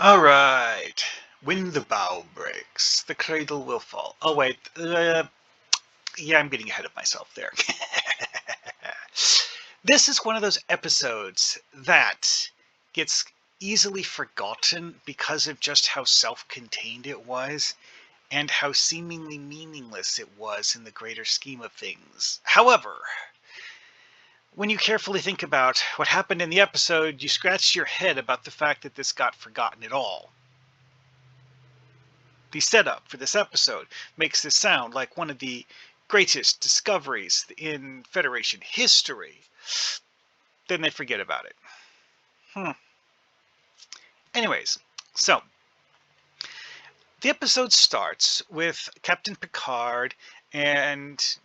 All right. When the bow breaks, the cradle will fall. Oh, wait. Yeah, I'm getting ahead of myself there. This is one of those episodes that gets easily forgotten because of just how self-contained it was and how seemingly meaningless it was in the greater scheme of things. However, when you carefully think about what happened in the episode, you scratch your head about the fact that this got forgotten at all. The setup for this episode makes this sound like one of the greatest discoveries in Federation history. Then they forget about it. Anyways, so the episode starts with Captain Picard and,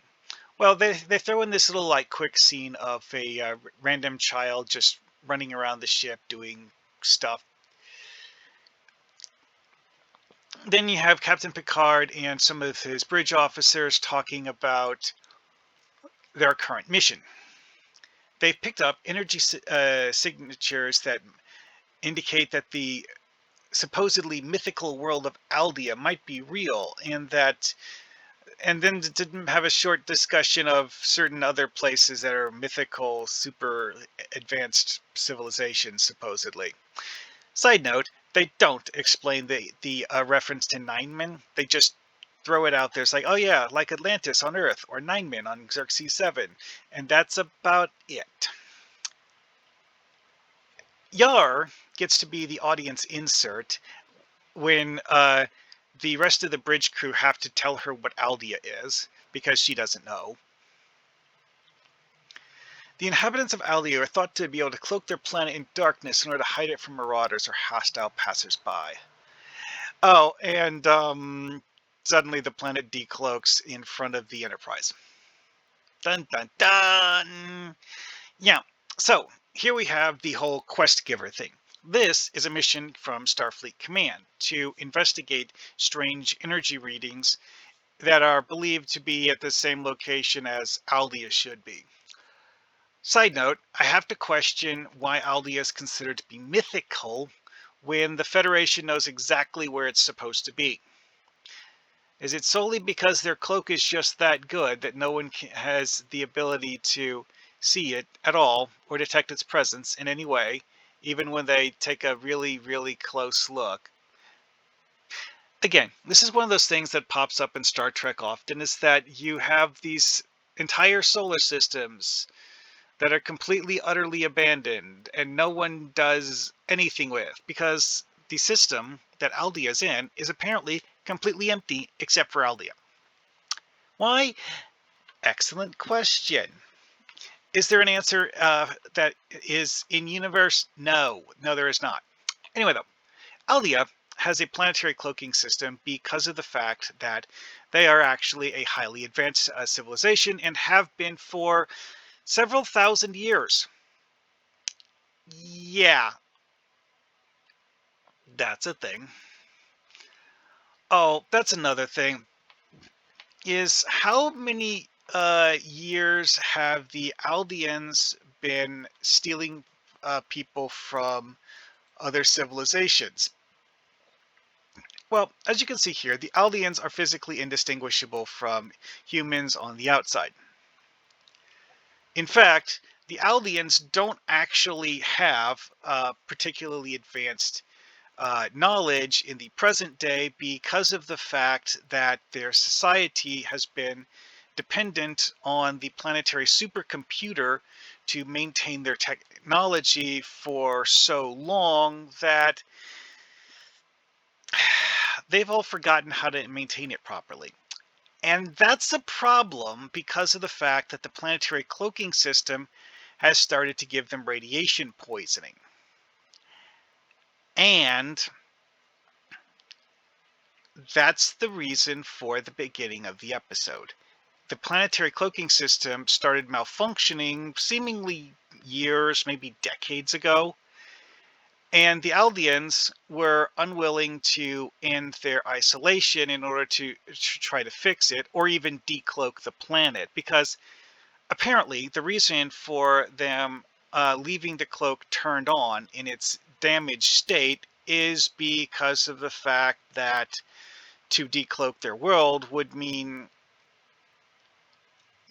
well, they throw in this little quick scene of a random child just running around the ship doing stuff. Then you have Captain Picard and some of his bridge officers talking about their current mission. They've picked up energy signatures that indicate that the supposedly mythical world of Aldia might be real, and then didn't have a short discussion of certain other places that are mythical, super advanced civilizations, supposedly. Side note, they don't explain the reference to Ninemen. They just throw it out there. It's like, oh yeah, like Atlantis on Earth, or Ninemen on Xerxes 7. And that's about it. Yar gets to be the audience insert when the rest of the bridge crew have to tell her what Aldia is, because she doesn't know. The inhabitants of Aldia are thought to be able to cloak their planet in darkness in order to hide it from marauders or hostile passers-by. Oh, and suddenly the planet decloaks in front of the Enterprise. Dun dun dun! Yeah, so here we have the whole quest giver thing. This is a mission from Starfleet Command to investigate strange energy readings that are believed to be at the same location as Aldia should be. Side note, I have to question why Aldia is considered to be mythical when the Federation knows exactly where it's supposed to be. Is it solely because their cloak is just that good that no one has the ability to see it at all or detect its presence in any way, even when they take a really, really close look? Again, this is one of those things that pops up in Star Trek often, is that you have these entire solar systems that are completely, utterly abandoned and no one does anything with, because the system that Aldia is in is apparently completely empty except for Aldia. Why? Excellent question. Is there an answer that is in universe? No, there is not. Anyway, though, Aldia has a planetary cloaking system because of the fact that they are actually a highly advanced civilization and have been for several thousand years. Yeah, that's a thing. Oh, that's another thing. Is how many years have the Aldeans been stealing people from other civilizations? Well, as you can see here, the Aldeans are physically indistinguishable from humans on the outside. In fact, the Aldeans don't actually have particularly advanced knowledge in the present day because of the fact that their society has been dependent on the planetary supercomputer to maintain their technology for so long that they've all forgotten how to maintain it properly. And that's a problem because of the fact that the planetary cloaking system has started to give them radiation poisoning. And that's the reason for the beginning of the episode. The planetary cloaking system started malfunctioning seemingly years, maybe decades ago, and the Aldeans were unwilling to end their isolation in order to try to fix it or even decloak the planet, because apparently the reason for them leaving the cloak turned on in its damaged state is because of the fact that to decloak their world would mean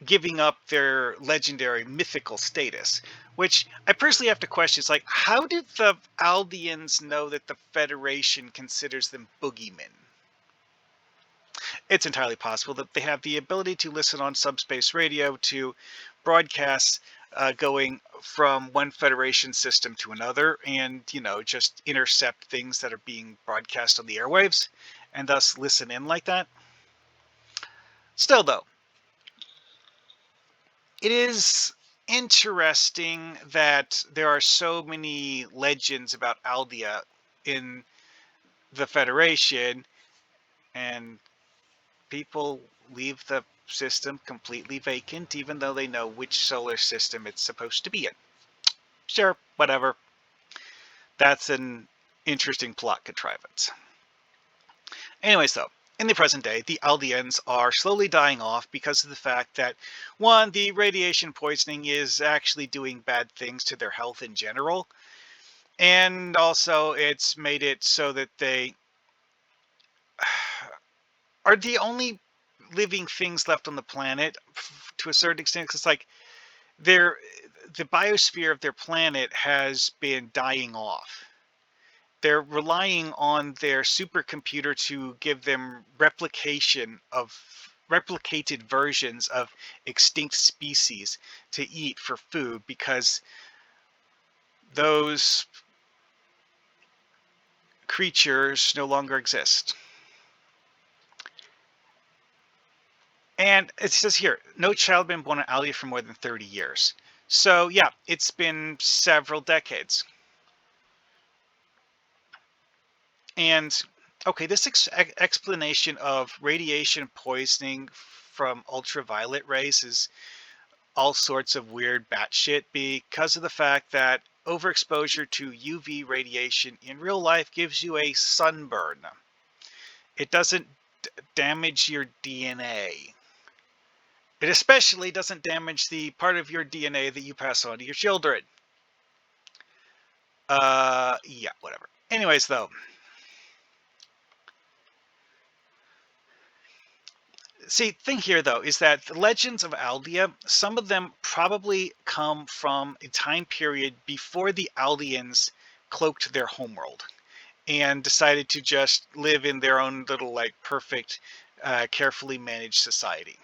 giving up their legendary mythical status, which I personally have to question. It's like, how did the Aldeans know that the Federation considers them boogeymen? It's entirely possible that they have the ability to listen on subspace radio to broadcasts going from one Federation system to another, and just intercept things that are being broadcast on the airwaves, and thus listen in like that. Still, though, it is interesting that there are so many legends about Aldea in the Federation, and people leave the system completely vacant, even though they know which solar system it's supposed to be in. Sure, whatever. That's an interesting plot contrivance. Anyways, though, in the present day, the Aldeans are slowly dying off because of the fact that, one, the radiation poisoning is actually doing bad things to their health in general, and also it's made it so that they are the only living things left on the planet to a certain extent. It's like the biosphere of their planet has been dying off. They're relying on their supercomputer to give them replicated versions of extinct species to eat for food, because those creatures no longer exist. And it says here, no child been born in Aldea for more than 30 years. So yeah, it's been several decades. And okay, this explanation of radiation poisoning from ultraviolet rays is all sorts of weird batshit because of the fact that overexposure to UV radiation in real life gives you a sunburn. It doesn't damage your DNA. It especially doesn't damage the part of your DNA that you pass on to your children. Yeah, whatever. Anyways, though, see, thing here though is that the legends of Aldea, some of them probably come from a time period before the Aldeans cloaked their homeworld and decided to just live in their own little, like, perfect, carefully managed society.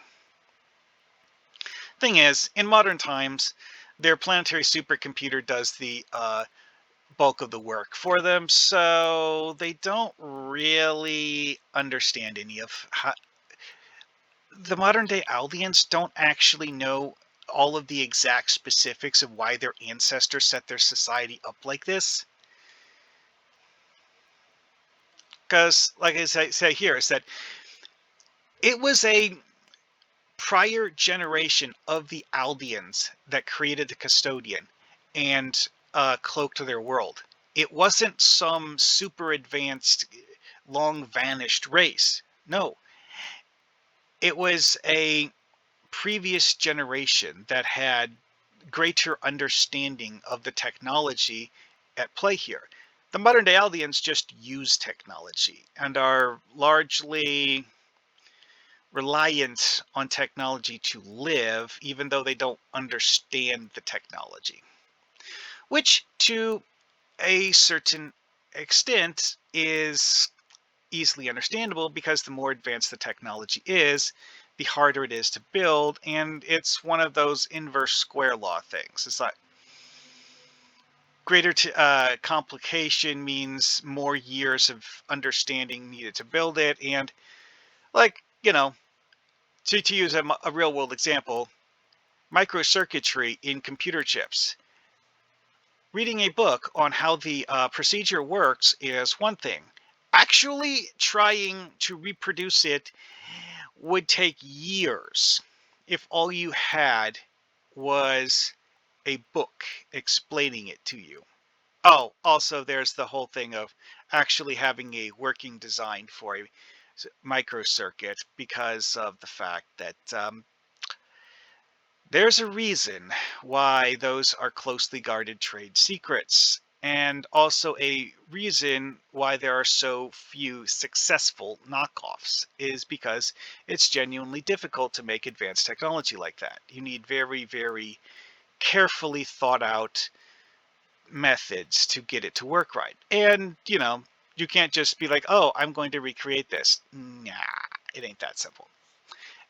Thing is, in modern times, their planetary supercomputer does the bulk of the work for them, so they don't really understand any of how the modern day Aldeans don't actually know all of the exact specifics of why their ancestors set their society up like this. Because, like I say here, is that it was a prior generation of the Aldeans that created the Custodian and cloaked their world. It wasn't some super advanced, long vanished race. No, it was a previous generation that had greater understanding of the technology at play here. The modern day Aldeans just use technology and are largely reliant on technology to live, even though they don't understand the technology. Which, to a certain extent, is easily understandable because the more advanced the technology is, the harder it is to build, and it's one of those inverse square law things. It's like greater complication means more years of understanding needed to build it, and, like, to use a real world example, microcircuitry in computer chips. Reading a book on how the procedure works is one thing. Actually trying to reproduce it would take years if all you had was a book explaining it to you. Oh, also there's the whole thing of actually having a working design for a microcircuit, because of the fact that there's a reason why those are closely guarded trade secrets. and also a reason why there are so few successful knockoffs is because it's genuinely difficult to make advanced technology like that. You need very, very carefully thought out methods to get it to work right. And, you can't just be like, oh, I'm going to recreate this. Nah, it ain't that simple.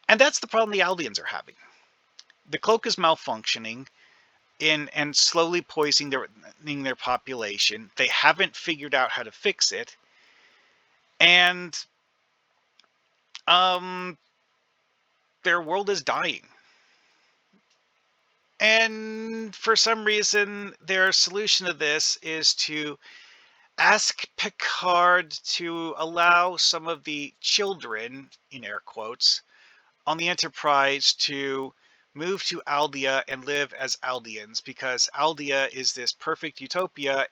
And that's the problem the Aldeans are having. The cloak is malfunctioning and slowly poisoning their population. They haven't figured out how to fix it. And their world is dying. And for some reason, their solution to this is to ask Picard to allow some of the children, in air quotes, on the Enterprise to move to Aldea and live as Aldeans, because Aldea is this perfect utopia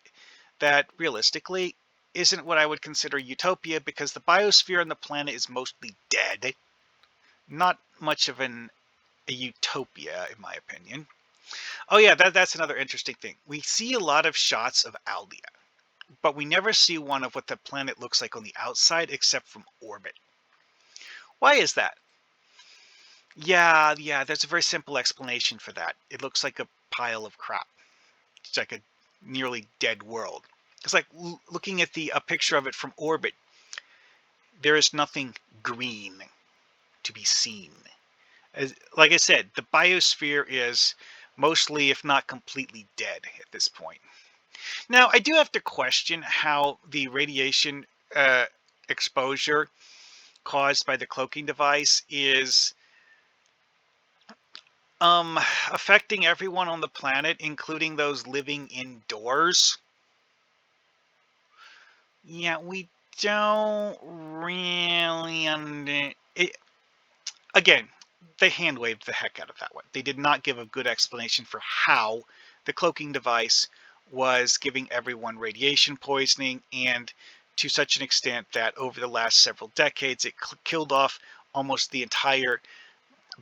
that realistically isn't what I would consider utopia, because the biosphere on the planet is mostly dead. Not much of a utopia, in my opinion. Oh yeah, that's another interesting thing. We see a lot of shots of Aldea, but we never see one of what the planet looks like on the outside except from orbit. Why is that? Yeah, there's a very simple explanation for that. It looks like a pile of crap. It's like a nearly dead world. It's like looking at a picture of it from orbit. There is nothing green to be seen. Like I said, the biosphere is mostly, if not completely, dead at this point. Now, I do have to question how the radiation exposure caused by the cloaking device is affecting everyone on the planet, including those living indoors. Yeah, we don't really it. Again, they hand waved the heck out of that one. They did not give a good explanation for how the cloaking device was giving everyone radiation poisoning, and to such an extent that over the last several decades it killed off almost the entire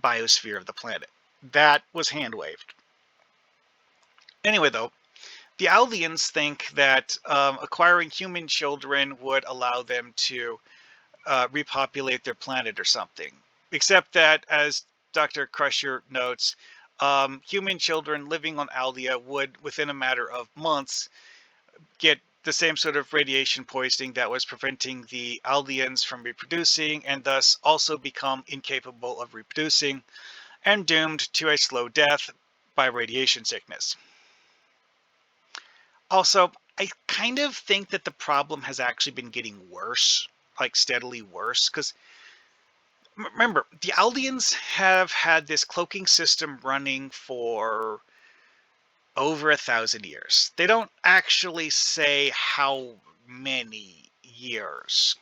biosphere of the planet. That was hand waved. Anyway, though, the Aldeans think that acquiring human children would allow them to repopulate their planet or something. Except that, as Dr. Crusher notes, human children living on Aldea would, within a matter of months, get the same sort of radiation poisoning that was preventing the Aldeans from reproducing, and thus also become incapable of reproducing and doomed to a slow death by radiation sickness. Also, I kind of think that the problem has actually been getting worse, like steadily worse, because remember, the Aldeans have had this cloaking system running for over 1,000 years. They don't actually say how many years,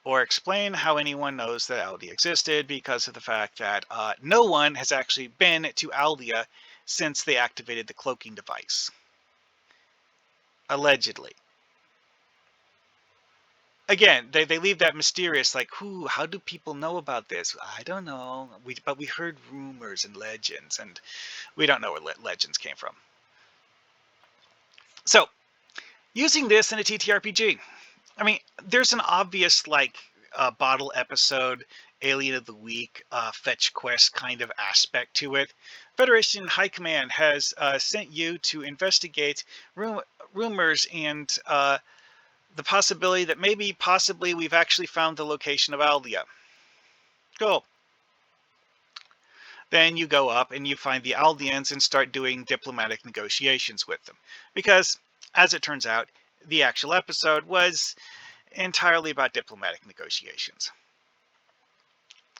or explain how anyone knows that Aldea existed, because of the fact that no one has actually been to Aldea since they activated the cloaking device. Allegedly. Again, they leave that mysterious, like, how do people know about this? I don't know. But we heard rumors and legends, and we don't know where legends came from. So, using this in a TTRPG. I mean, there's an obvious, like, bottle episode, Alien of the Week, fetch quest kind of aspect to it. Federation High Command has sent you to investigate rumors and the possibility that possibly, we've actually found the location of Aldea. Cool. Then you go up and you find the Aldeans and start doing diplomatic negotiations with them. Because, as it turns out, the actual episode was entirely about diplomatic negotiations.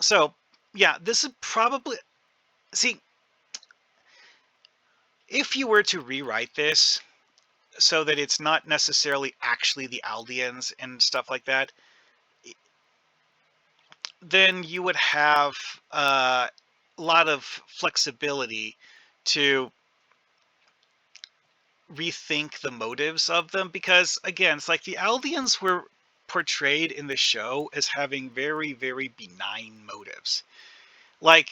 So, yeah, this is probably... See, if you were to rewrite this so that it's not necessarily actually the Aldeans and stuff like that, then you would have a lot of flexibility to rethink the motives of them, because again, it's like the Aldeans were portrayed in the show as having very, very benign motives. Like,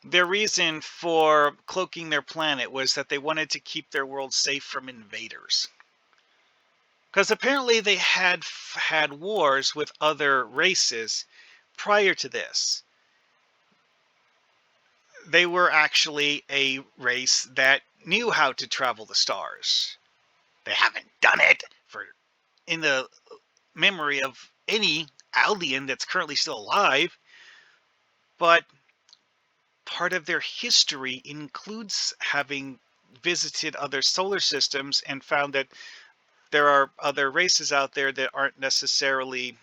Their reason for cloaking their planet was that they wanted to keep their world safe from invaders. Because apparently they had had wars with other races prior to this. They were actually a race that knew how to travel the stars. They haven't done it in the memory of any Aldean that's currently still alive, but part of their history includes having visited other solar systems and found that there are other races out there that aren't necessarily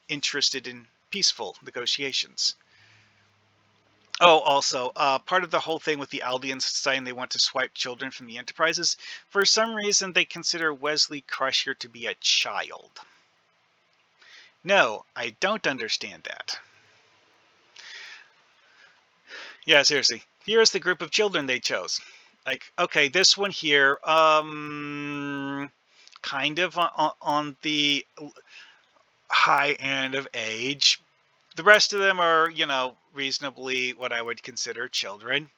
interested in peaceful negotiations. Oh, also, part of the whole thing with the Aldeans saying they want to swipe children from the Enterprises, for some reason they consider Wesley Crusher to be a child. No, I don't understand that. Yeah, seriously. Here's the group of children they chose. Like, okay, this one here, kind of on the high end of age. The rest of them are, reasonably what I would consider children.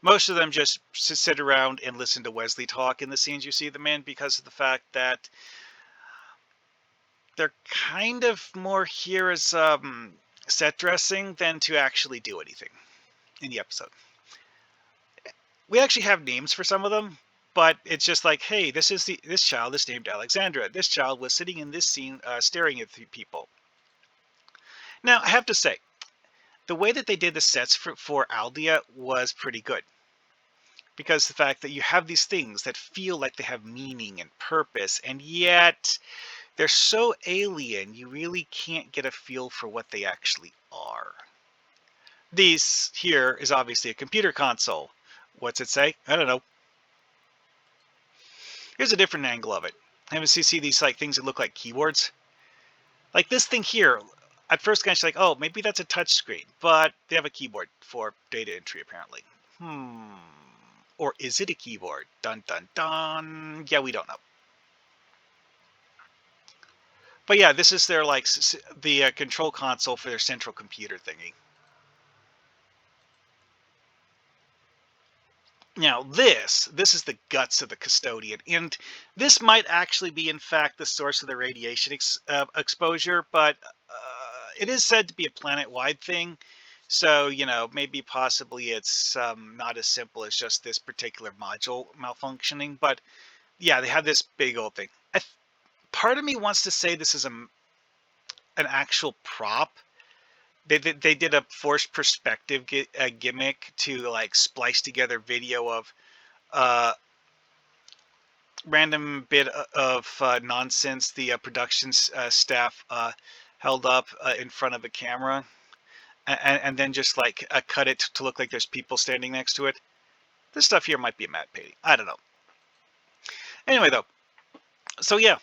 Most of them just sit around and listen to Wesley talk in the scenes you see them in because of the fact that they're kind of more here as set dressing than to actually do anything in the episode. We actually have names for some of them, but it's just like, hey, this child is named Alexandra. This child was sitting in this scene staring at people. Now, I have to say, the way that they did the sets for Aldea was pretty good. Because the fact that you have these things that feel like they have meaning and purpose, and yet they're so alien, you really can't get a feel for what they actually are. These here is obviously a computer console. What's it say? I don't know. Here's a different angle of it. Haven't you see these like things that look like keyboards? Like this thing here, at first glance, like, oh, maybe that's a touch screen, but they have a keyboard for data entry apparently. Or is it a keyboard? Dun dun dun. Yeah, we don't know. But yeah, this is their like the control console for their central computer thingy. Now this is the guts of the custodian, and this might actually be in fact the source of the radiation exposure, but it is said to be a planet-wide thing. So, maybe possibly it's not as simple as just this particular module malfunctioning, but yeah, they have this big old thing. Part of me wants to say this is an actual prop. They did a forced perspective gimmick to like splice together video of random bit of nonsense the production staff held up in front of a camera, and then just like cut it to look like there's people standing next to it. This stuff here might be a matte painting. I don't know. Anyway, though, so yeah,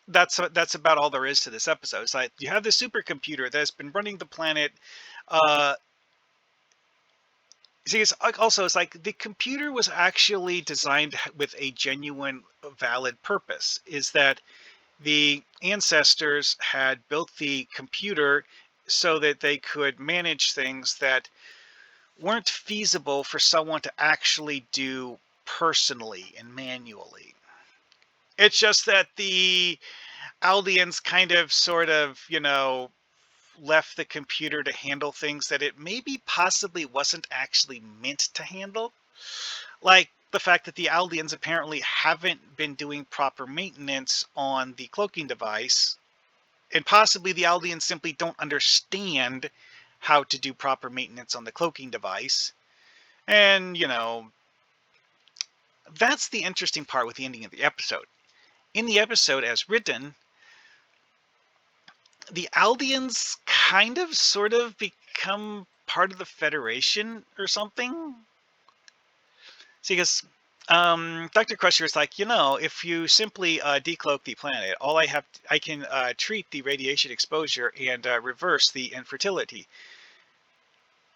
that's about all there is to this episode. It's like you have this supercomputer that has been running the planet. See, it's like the computer was actually designed with a genuine, valid purpose. Is that the ancestors had built the computer so that they could manage things that weren't feasible for someone to actually do personally and manually. It's just that the Aldeans kind of sort of, left the computer to handle things that it maybe possibly wasn't actually meant to handle. Like the fact that the Aldeans apparently haven't been doing proper maintenance on the cloaking device, and possibly the Aldeans simply don't understand how to do proper maintenance on the cloaking device. And, that's the interesting part with the ending of the episode. In the episode, as written, the Aldeans kind of sort of become part of the Federation or something. See, because Dr. Crusher is like, if you simply decloak the planet, I can treat the radiation exposure and reverse the infertility,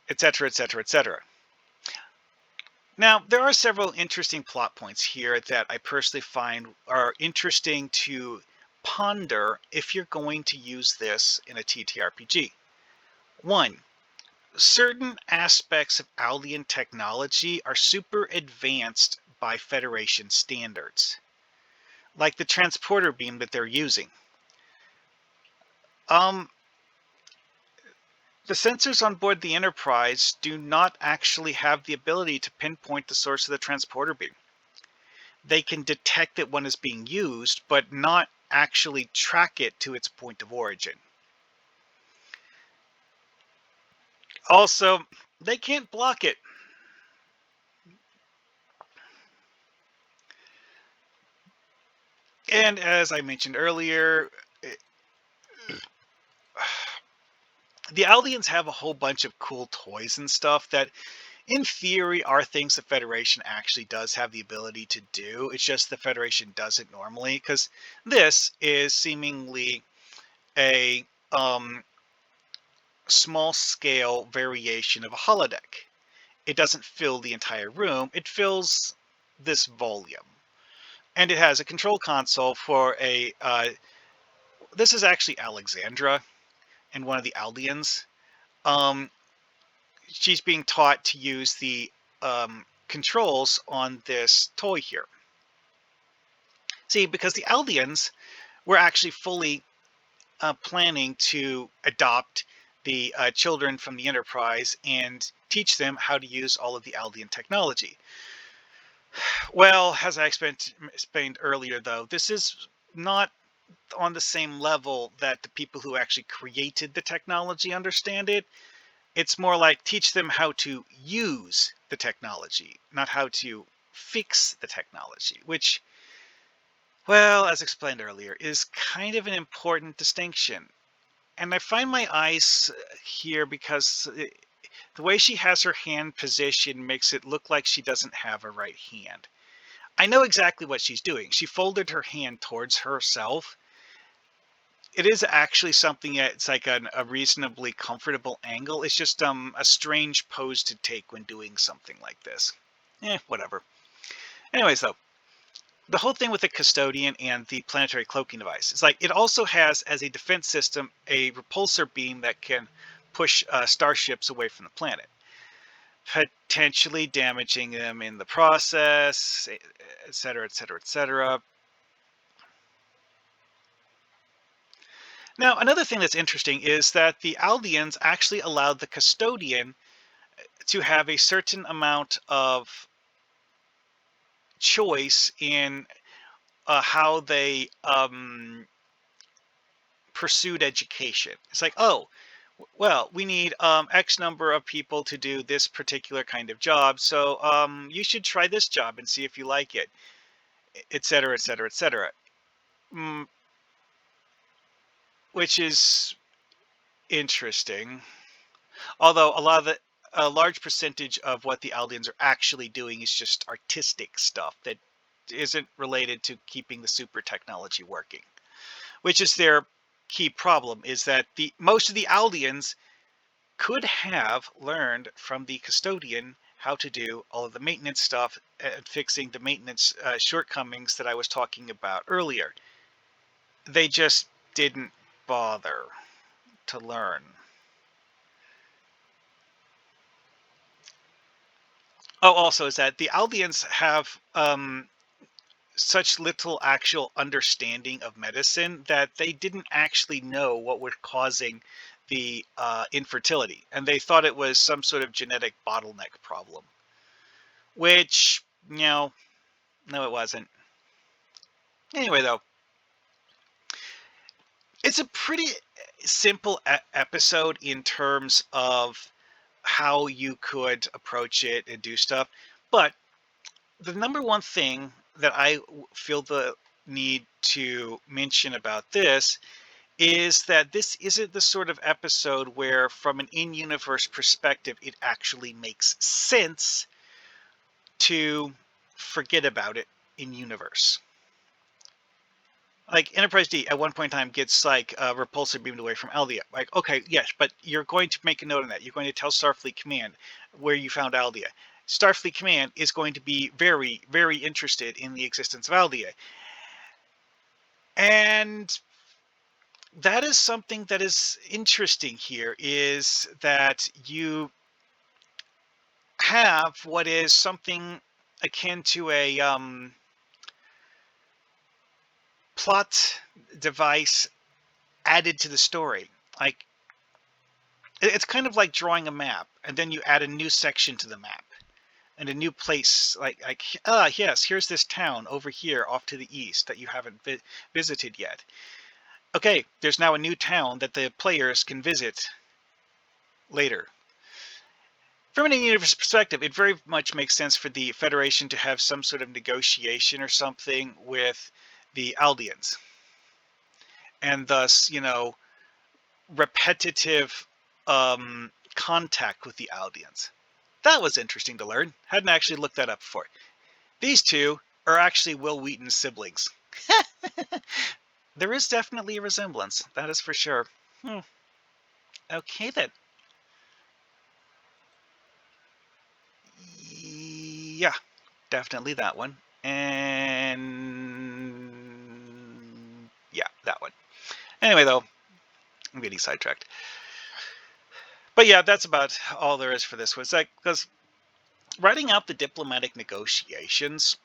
etc., etc., etc. Now, there are several interesting plot points here that I personally find are interesting to ponder if you're going to use this in a TTRPG. One, certain aspects of Aldean technology are super advanced by Federation standards, like the transporter beam that they're using. Um, the sensors on board the Enterprise do not actually have the ability to pinpoint the source of the transporter beam. They can detect that one is being used, but not actually track it to its point of origin. Also, they can't block it. And as I mentioned earlier, the Aldeans have a whole bunch of cool toys and stuff that, in theory, are things the Federation actually does have the ability to do. It's just the Federation does it normally, because this is seemingly a small-scale variation of a holodeck. It doesn't fill the entire room, it fills this volume. And it has a control console for a, this is actually Alexandra and one of the Aldeans. Um, she's being taught to use the controls on this toy here. See, because the Aldeans were actually fully planning to adopt the children from the Enterprise and teach them how to use all of the Aldean technology. Well, as I explained earlier, though, this is not on the same level that the people who actually created the technology understand it. It's more like teach them how to use the technology, not how to fix the technology, which, well, as explained earlier, is kind of an important distinction. And I find my eyes here because the way she has her hand positioned makes it look like she doesn't have a right hand. I know exactly what she's doing. She folded her hand towards herself. It is actually something that's like a reasonably comfortable angle. It's just a strange pose to take when doing something like this. Whatever. Anyways, though, the whole thing with the custodian and the planetary cloaking device is like it also has as a defense system a repulsor beam that can push starships away from the planet, potentially damaging them in the process, etc., etc., etc. Now, another thing that's interesting is that the Aldeans actually allowed the custodian to have a certain amount of choice in how they pursued education. It's like, oh, well, we need X number of people to do this particular kind of job, so you should try this job and see if you like it, etc., etc., etc. Which is interesting. Although a large percentage of what the Aldeans are actually doing is just artistic stuff that isn't related to keeping the super technology working, which is their key problem, is that most of the Aldeans could have learned from the custodian how to do all of the maintenance stuff and fixing the maintenance shortcomings that I was talking about earlier. They just didn't bother to learn. Oh, also is that the Aldeans have such little actual understanding of medicine that they didn't actually know what was causing the infertility, and they thought it was some sort of genetic bottleneck problem, which, no, it wasn't. Anyway, though, it's a pretty simple episode in terms of how you could approach it and do stuff, but the number one thing that I feel the need to mention about this is that this isn't the sort of episode where, from an in-universe perspective, it actually makes sense to forget about it in universe. Like Enterprise D at one point in time gets like repulsor beamed away from Aldea. Like, okay, yes, but you're going to make a note on that. You're going to tell Starfleet Command where you found Aldea. Starfleet Command is going to be very, very interested in the existence of Aldea. And that is something that is interesting here, is that you have what is something akin to a plot device added to the story. Like, it's kind of like drawing a map, and then you add a new section to the map and a new place. Like yes, here's this town over here off to the east that you haven't visited yet. Okay, there's now a new town that the players can visit later. From an universe perspective, it very much makes sense for the Federation to have some sort of negotiation or something with the Aldeans, and thus, repetitive contact with the Aldeans. That was interesting to learn. Hadn't actually looked that up before. These two are actually Will Wheaton's siblings. There is definitely a resemblance, that is for sure. Okay then. Yeah, definitely that one. And yeah, that one. Anyway, though, I'm getting sidetracked. But yeah, that's about all there is for this one. It's like, because writing out the diplomatic negotiations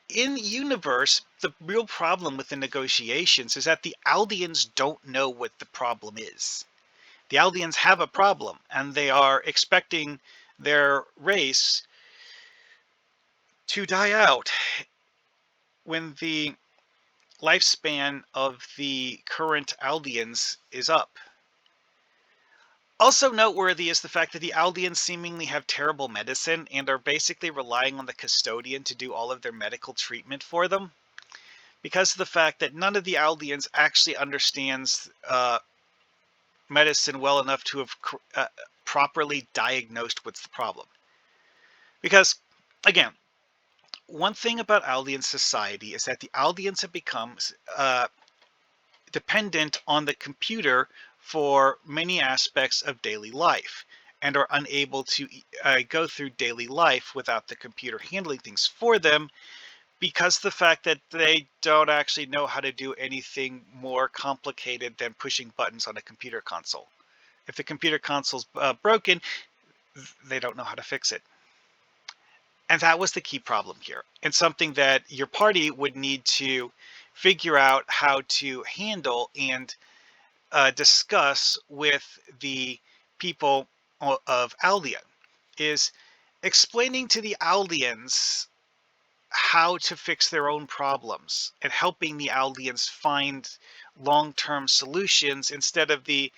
in universe, the real problem with the negotiations is that the Aldeans don't know what the problem is. The Aldeans have a problem, and they are expecting their race to die out when the lifespan of the current Aldeans is up. Also noteworthy is the fact that the Aldeans seemingly have terrible medicine and are basically relying on the custodian to do all of their medical treatment for them, because of the fact that none of the Aldeans actually understands medicine well enough to have properly diagnosed what's the problem. Because, again, one thing about Aldean society is that the Aldeans have become dependent on the computer for many aspects of daily life, and are unable to go through daily life without the computer handling things for them, because of the fact that they don't actually know how to do anything more complicated than pushing buttons on a computer console. If the computer console's broken, they don't know how to fix it. And that was the key problem here, and something that your party would need to figure out how to handle and discuss with the people of Aldean, is explaining to the Aldeans how to fix their own problems and helping the Aldeans find long-term solutions instead of the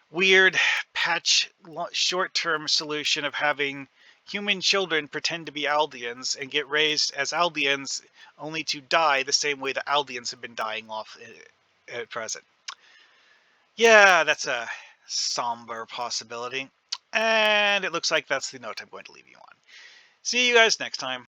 weird patch short-term solution of having human children pretend to be Aldeans and get raised as Aldeans only to die the same way the Aldeans have been dying off at present. Yeah, that's a somber possibility. And it looks like that's the note I'm going to leave you on. See you guys next time.